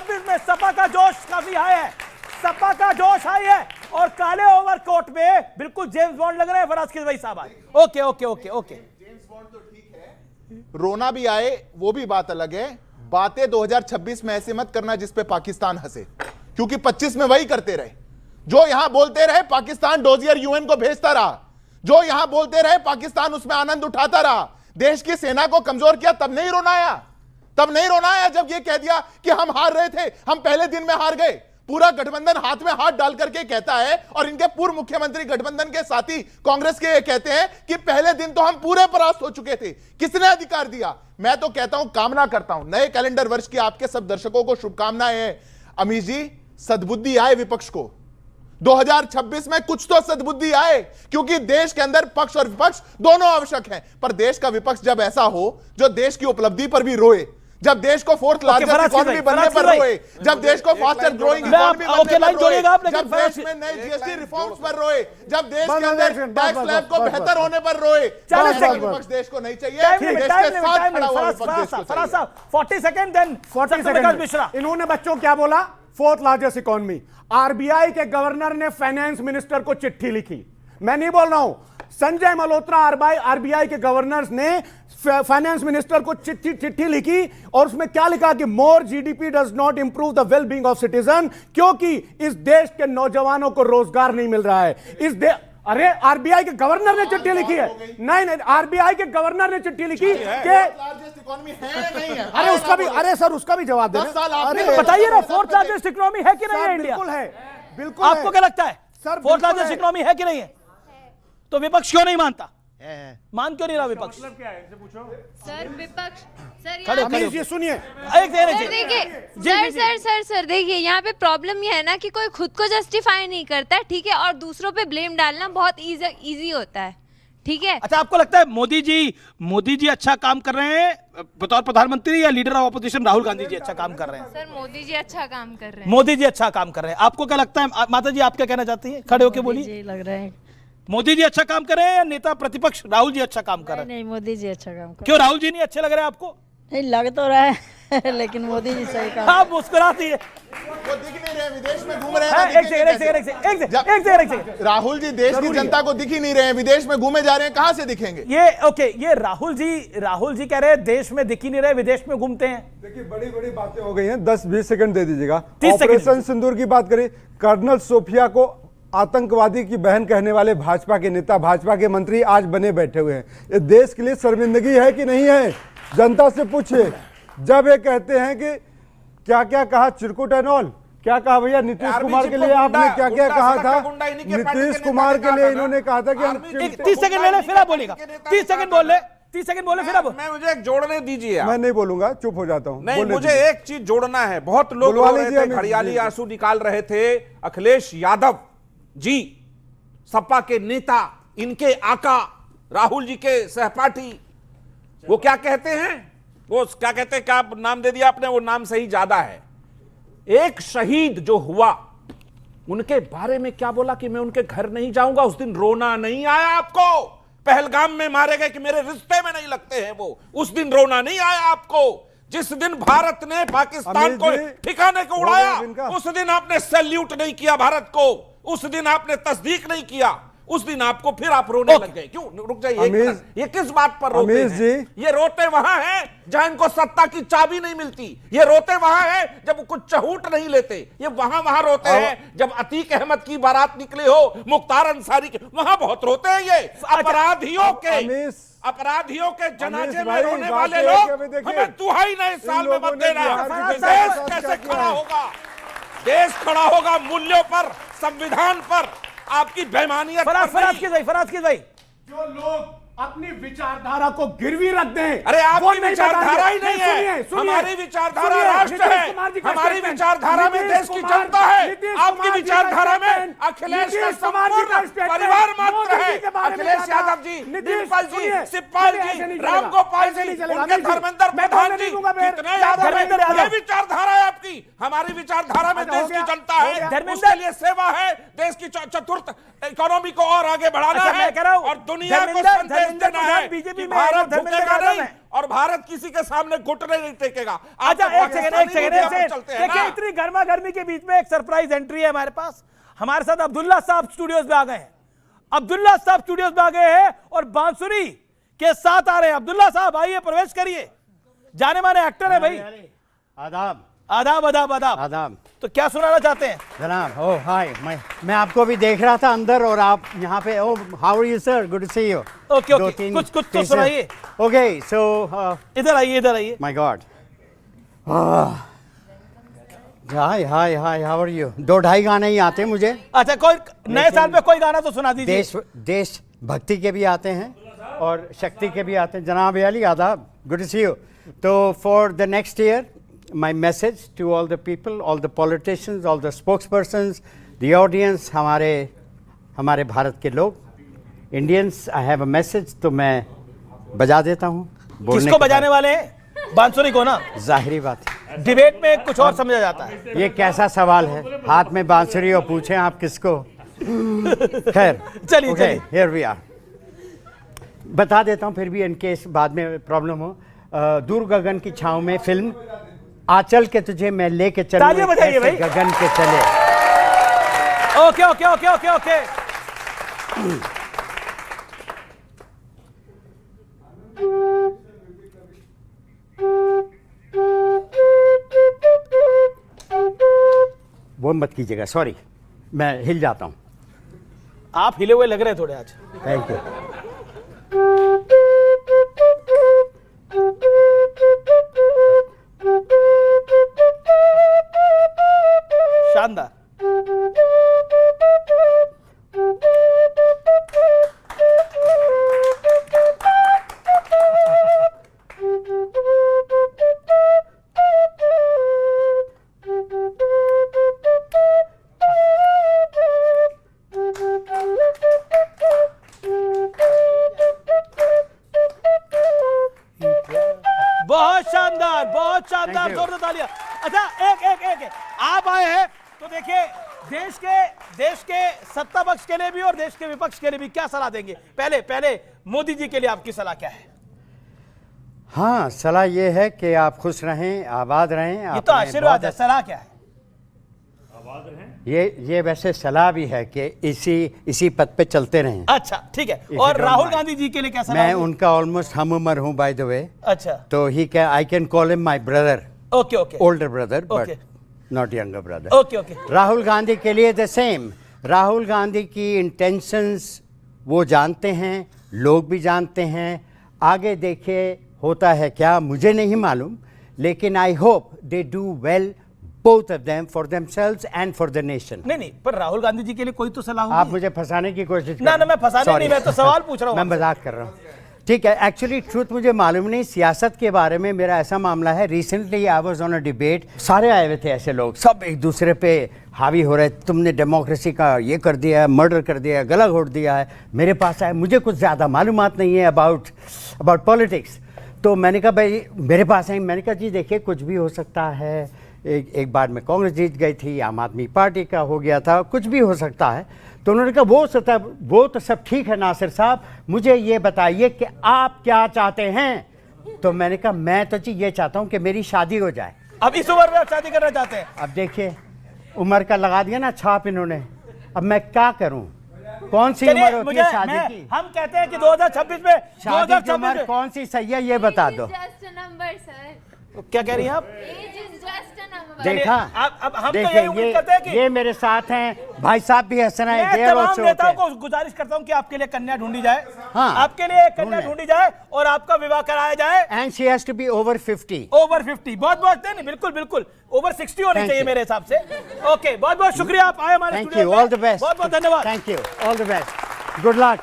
2026 में सपा का जोश काफी हाई है, सपा का जोश हाई है और काले ओवरकोट में बिल्कुल जेम्स बॉन्ड लग रहे हैं फराज किदवई साहब आज। Okay okay okay okay, James bond तो ठीक है, रोना भी आए वो भी बात अलग है। बातें 2026 में ऐसे मत करना जिस पे पाकिस्तान हंसे, क्योंकि 25 में वही करते रहे। जो यहां बोलते रहे पाकिस्तान डोजियर यूएन को भेजता रहा, जो यहां बोलते रहे पाकिस्तान उसमें आनंद उठाता रहा, देश की सेना को कमजोर किया, तब नहीं रोना आया, तब नहीं रोना आया जब यह कह दिया कि हम हार रहे थे, हम पहले दिन में हार गए। पूरा गठबंधन हाथ में हाथ डाल करके कहता है और इनके पूर्व मुख्यमंत्री गठबंधन के साथी कांग्रेस के कहते हैं कि पहले दिन तो हम पूरे परास्त हो चुके थे। किसने अधिकार दिया? मैं तो कहता हूं, कामना करता हूं नए कैलेंडर वर्ष की आपके सब दर्शकों को शुभकामनाएं हैं। अमीश जी, सद्बुद्धि आए विपक्ष को, 2026 में कुछ तो सद्बुद्धि आए, क्योंकि देश के अंदर पक्ष और विपक्ष दोनों आवश्यक हैं। पर देश का विपक्ष जब ऐसा हो जो देश की उपलब्धि पर भी रोए, जब देश को फोर्थ लार्जेस्ट इकोनॉमी बनने पर रोए, जब देश को फास्टर ग्रोइंग इकोनॉमी बनने पर रोए, जब देश में नए जीएसटी रिफॉर्म्स पर रोए, जब देश के अंदर टैक्स स्लैब को बेहतर होने पर रोए, 40 सेकंड विपक्ष देश को नहीं चाहिए। देश के साथ खड़ा हुआ विपक्ष देश को चाहिए। 40 सेकंड, देन 40 सेकंड मिश्रा। इन्होंने बच्चों क्या बोला? Fourth largest economy. आरबीआई के गवर्नर ने फाइनेंस मिनिस्टर को चिट्ठी लिखी, मैं नहीं बोल रहा हूं, संजय मल्होत्रा आरबीआई के गवर्नर ने फाइनेंस मिनिस्टर को चिट्ठी लिखी और उसमें क्या लिखा कि more GDP does not improve the well being of citizen, क्योंकि इस देश के नौजवानों को रोजगार नहीं मिल रहा है। अरे आरबीआई के गवर्नर ने चिट्ठी लिखी है, नहीं आरबीआई के गवर्नर ने चिट्ठी लिखी कि अरे उसका भी, अरे सर उसका भी जवाब दे, अरे बताइए ना, फोर्थ लार्जेस्ट इकोनॉमी है कि नहीं है इंडिया? बिल्कुल है, बिल्कुल। आपको क्या लगता है सर फोर्थ लार्जेस्ट इकोनॉमी है कि नहीं है? तो विपक्ष क्यों नहीं मानता? मान क्यों नहीं रहा विपक्ष? मतलब क्या है इनसे पूछो सर विपक्ष, सर खड़े यहाँ ये सुनिए, सर देखिए यहाँ पे प्रॉब्लम ये है ना कि कोई खुद को जस्टिफाई नहीं करता है, ठीक है, और दूसरों पे ब्लेम डालना बहुत इजी होता है, ठीक है। अच्छा, आपको लगता है मोदी जी अच्छा काम कर रहे हैं बतौर प्रधानमंत्री, या leader of opposition Rahul Gandhi ji अच्छा काम कर रहे हैं? सर मोदी जी अच्छा काम कर रहे हैं। मोदी जी अच्छा काम कर रहे हैं। आपको क्या लगता है माता जी, आप क्या कहना चाहती हैं? खड़े होकर बोलिए। लग रहा है मोदी जी अच्छा काम कर रहे हैं या नेता प्रतिपक्ष राहुल जी अच्छा काम कर रहे हैं? नहीं, मोदी जी अच्छा काम कर। क्यों राहुल जी नहीं अच्छे लग रहे हैं आपको? नहीं लग तो रहा है लेकिन मोदी जी सही काम। आप मुस्कुराती है, वो दिख नहीं रहे, विदेश में घूम रहे हैं। एक सेकंड, राहुल जी देश की जनता को दिख ही नहीं रहे हैं, विदेश में घूमे जा रहे हैं, कहां से दिखेंगे? ये राहुल जी कह रहे हैं देश में दिख ही नहीं रहे, विदेश में घूमते हैं। देखिए बड़ी बड़ी बातें हो गई हैं, 10-20 सेकंड दे दीजिएगा। 30 सेकंड। ऑपरेशन सिंदूर की बात करें, कर्नल सोफिया को आतंकवादी की बहन कहने वाले भाजपा के नेता, भाजपा के मंत्री आज बने बैठे हुए हैं। ये देश के लिए शर्मिंदगी है कि नहीं है? जनता से पूछिए। जब ये कहते हैं कि क्या क्या कहा चिरकुट एंड ऑल, क्या कहा भैया नीतीश कुमार के लिए आपने क्या क्या कहा था? नीतीश कुमार के लिए इन्होंने कहा था कि हम 30 सेकंड ले ले, फिर आप बोलेगा। 30 सेकंड बोल ले, 30 सेकंड बोले, फिर अब मैं मुझे एक जोड़ने दीजिए। मैं नहीं बोलूंगा, चुप हो जाता हूं। नहीं, मुझे एक चीज जोड़ना है। बहुत लोग रो रहे थे, घड़ियाली आंसू निकाल रहे थे। अखिलेश यादव जी, सपा के नेता, इनके आका राहुल जी के सहपाठी, वो क्या कहते हैं, वो क्या कहते हैं, क्या नाम दे दिया आपने, वो नाम सही ज्यादा है। एक शहीद जो हुआ, उनके बारे में क्या बोला कि मैं उनके घर नहीं जाऊंगा। उस दिन रोना नहीं आया आपको? पहलगाम में मारे गए कि मेरे रिश्ते में नहीं लगते हैं वो, उस दिन रोना नहीं आया आपको? जिस दिन भारत ने पाकिस्तान को ठिकाने को उड़ाया, उस दिन आपने सैल्यूट नहीं किया भारत को, उस दिन आपने तस्दीक नहीं किया, उस दिन आपको फिर आप रोने लग गए। क्यों? रुक जाइए, ये किस बात पर रोते हैं? ये रोते वहां हैं जहां इनको सत्ता की चाबी नहीं मिलती। ये रोते वहां हैं जब कुछ चहूट नहीं लेते। ये वहां रोते हैं जब अतीक अहमद की बारात निकले हो, मुख्तार अंसारी के, वहां बहुत रोते हैं। ये अपराधियों के जनाजे में रोने वाले लोग हमें दुहाई नए साल में मत देना। देश कैसे खड़ा होगा? देश खड़ा होगा मूल्यों पर, संविधान पर। आपकी बेईमानियत फराज की भाई जो लोग अपनी विचारधारा को गिरवी रख दें, अरे आपकी विचारधारा ही नहीं है, हमारी विचारधारा राष्ट्र है, हमारी विचारधारा में देश की जनता है। आपकी विचारधारा में अखिलेश का संपूर्ण परिवार मात्र है। अखिलेश यादव जी, डिम्पल जी, शिवपाल जी, रामगोपाल जी, उनके धर्मेंद्र प्रधान जी, कितने यादव हैं? ये विचारधारा है आपकी। हमारी विचारधारा में देश की जनता है, उसके लिए सेवा है, देश की चतुर्थ इकोनॉमी को और आगे बढ़ाना है और दुनिया को संदेश देना है कि भारत झुकेगा नहीं और भारत किसी के सामने घुटने नहीं टेकेगा। आप अच्छा, तो एक सेकंड मीडिया में चलते हैं देखिए, ना। इतनी गर्मा गर्मी के बीच में एक सरप्राइज एंट्री है हमारे पास। हमारे साथ अब्दुल्ला साहब स्टूडियोज में आ गए हैं। अब्दुल्ला साहब स्टूडियोज में आ गए हैं और बांसुरी के साथ आ रहे हैं। अब्दुल्ला साहब आइए, प्रवेश करिए। जाने माने एक्टर है भाई। आदाब आदाब आदाब आदाब। आदाब तो क्या सुनाना चाहते हैं? जनाब। ओह हाय, मैं आपको भी देख रहा था अंदर और आप यहाँ पे। Oh how are you sir, good to see you. Okay okay, कुछ तो सुनाइए। ओके सो इधर आइए, इधर आइए। My God, hi hi hi, how are you. 2-2.5 गाने ही आते हैं मुझे। अच्छा, कोई नए साल पे कोई गाना तो सुना दीजिए। देश भक्ति के भी आते हैं और शक्ति के भी आते हैं। जनाब अली आदाब, गुड टू सी यू। तो for the next year my message to all the people, all the politicians, all the spokespersons, the audience, हमारे भारत के लोग, Indians, I have a message, तो मैं बजा देता हूँ। किसको बजाने वाले हैं? बांसुरी को ना? जाहिरी बात है, डिबेट में कुछ और समझा जाता है। ये कैसा सवाल है, हाथ में बांसुरी और पूछें आप किसको। खैर चलिए चलिए, here we are। बता देता हूँ फिर भी, इनकेस बाद में प्रॉब्लम हो। दूर गगन की छाँव में फिल्म आंचल के तुझे मैं लेके चलूं, तालियां बजाइए भाई। गगन के चले। Okay okay okay okay okay. वो मत कीजिएगा, सॉरी, मैं हिल जाता हूं। आप हिले हुए लग रहे हैं थोड़े आज। Thank you. शानदार। बहुत शानदार, बहुत शानदार, जोरदार तालियां। अच्छा, एक आप आए हैं तो देखिए, देश के सत्ता पक्ष के लिए भी और देश के विपक्ष के लिए भी क्या सलाह देंगे? पहले मोदी जी के लिए आपकी सलाह क्या है? हाँ, सलाह ये है कि आप खुश रहें, आबाद रहें। ये तो आशीर्वाद है, सलाह क्या है? ये वैसे सलाह भी है कि इसी पद पे चलते रहें। अच्छा ठीक है। और राहुल गांधी जी के लिए क्या सलाह? मैं उनका ऑलमोस्ट हम उम्र हूँ बाय द वे। अच्छा, तो I can call him my brother. Okay okay, older brother but Okay. Not younger brother. Okay okay. Rahul Gandhi के लिए द सेम। राहुल गांधी की इंटेंशंस वो जानते हैं, लोग भी जानते हैं। आगे देखिए होता है क्या, मुझे नहीं मालूम, लेकिन I hope they do well, both of them, for themselves and for the nation। नहीं, पर राहुल गांधी जी के लिए कोई तो सलाह होगी। आप मुझे फंसाने की कोशिश ना मैं फंसाने Sorry. नहीं, मैं तो सवाल पूछ रहा हूँ। मैं मजाक कर रहा हूँ। ठीक है, एक्चुअली ट्रूथ मुझे मालूम नहीं। सियासत के बारे में मेरा ऐसा मामला है, recently I was on a debate, सारे आए हुए थे ऐसे लोग, सब एक दूसरे पे हावी हो रहे, तुमने डेमोक्रेसी का ये कर दिया है, मर्डर कर दिया है, गला घोट दिया है। मेरे पास आए, मुझे कुछ ज़्यादा मालूमात नहीं है अबाउट पॉलिटिक्स। तो मैंने कहा भाई, मेरे पास आई, मैंने कहा जी देखिए कुछ भी हो सकता है। एक बार में कांग्रेस जीत गई थी, आम आदमी पार्टी का हो गया था, कुछ भी हो सकता है। तो उन्होंने कहा वो तो सब ठीक है नासिर साहब, मुझे ये बताइए कि आप क्या चाहते हैं। तो मैंने कहा मैं तो जी ये चाहता हूँ कि मेरी शादी हो जाए। अब इस उम्र में आप शादी करना चाहते हैं? अब देखिए उम्र का लगा दिया ना छाप इन्होंने, अब मैं क्या करूँ, कौन सी उम्र होती है शादी की? हम कहते हैं कि 2026 में शादी की उम्र कौन सी सही है ये बता दो। क्या कह रही हैं आप? देखा, अब हम तो देखिए यही उम्मीद करते हैं कि ये मेरे साथ हैं, भाई साहब भी हंस रहे हैं। मैं तमाम नेताओं को गुजारिश करता हूं कि आपके लिए कन्या ढूंढी जाए। हाँ, आपके लिए एक कन्या ढूंढी जाए और आपका विवाह कराया जाए। And she has to be over 50। Over 50, बहुत नहीं, बिल्कुल बिल्कुल ओवर 60 होनी चाहिए मेरे हिसाब से। ओके, बहुत शुक्रिया, आप आए हमारे थैंक स्टूडियो यू, में। All the best. बहुत धन्यवाद। Thank you, all the best, good luck.